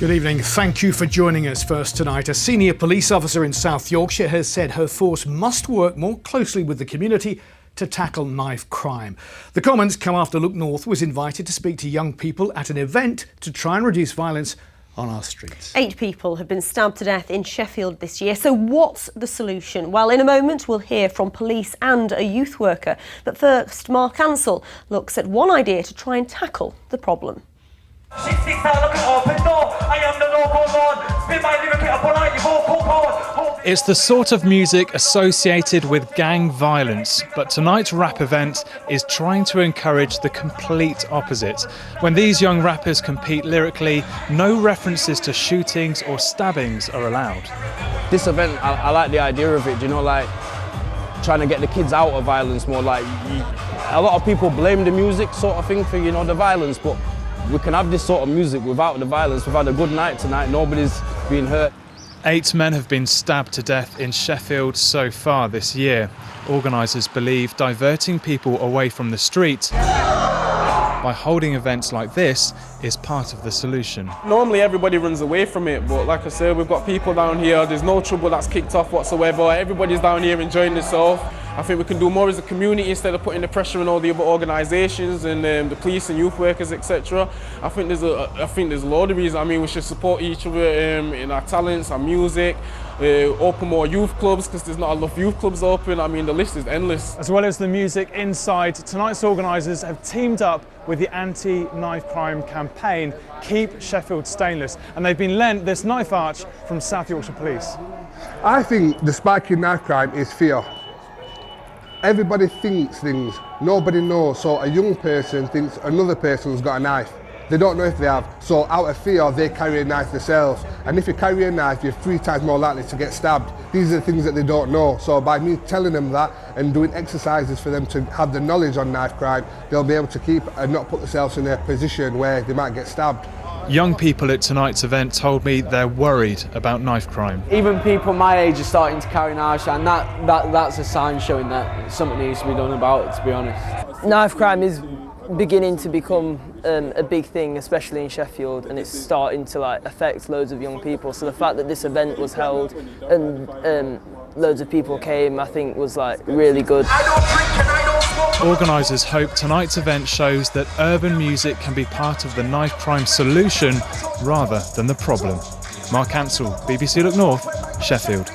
Good evening. Thank you for joining us. First tonight, a senior police officer in South Yorkshire has said her force must work more closely with the community to tackle knife crime. The comments come after Look North was invited to speak to young people at an event to try and reduce violence on our streets. 8 people have been stabbed to death in Sheffield this year. So what's the solution? Well, in a moment we'll hear from police and a youth worker. But first, Mark Ansell looks at one idea to try and tackle the problem. It's the sort of music associated with gang violence, but tonight's rap event is trying to encourage the complete opposite. When these young rappers compete lyrically, no references to shootings or stabbings are allowed. This event, I like the idea of it, you know, like trying to get the kids out of violence more. Like a lot of people blame the music sort of thing for, you know, the violence, but we can have this sort of music without the violence. We've had a good night tonight, nobody's been hurt. 8 men have been stabbed to death in Sheffield so far this year. Organisers believe diverting people away from the street by holding events like this is part of the solution. Normally everybody runs away from it, but like I said, we've got people down here, there's no trouble that's kicked off whatsoever. Everybody's down here enjoying themselves. I think we can do more as a community instead of putting the pressure on all the other organisations and the police and youth workers, etc. I think there's a lot of reasons. I mean, we should support each other in our talents, our music, open more youth clubs because there's not enough youth clubs open. I mean, the list is endless. As well as the music inside, tonight's organisers have teamed up with the anti-knife crime campaign, Keep Sheffield Stainless, and they've been lent this knife arch from South Yorkshire Police. I think the spike in knife crime is fear. Everybody thinks things, nobody knows, so a young person thinks another person's got a knife. They don't know if they have, so out of fear they carry a knife themselves. And if you carry a knife, you're 3 times more likely to get stabbed. These are the things that they don't know, so by me telling them that and doing exercises for them to have the knowledge on knife crime, they'll be able to keep and not put themselves in a position where they might get stabbed. Young people at tonight's event told me they're worried about knife crime. Even people my age are starting to carry knives, and that's a sign showing that something needs to be done about it, to be honest. Knife crime is beginning to become a big thing, especially in Sheffield, and it's starting to affect loads of young people. So the fact that this event was held and loads of people came, I think was really good. Organisers hope tonight's event shows that urban music can be part of the knife crime solution rather than the problem. Mark Ansell, BBC Look North, Sheffield.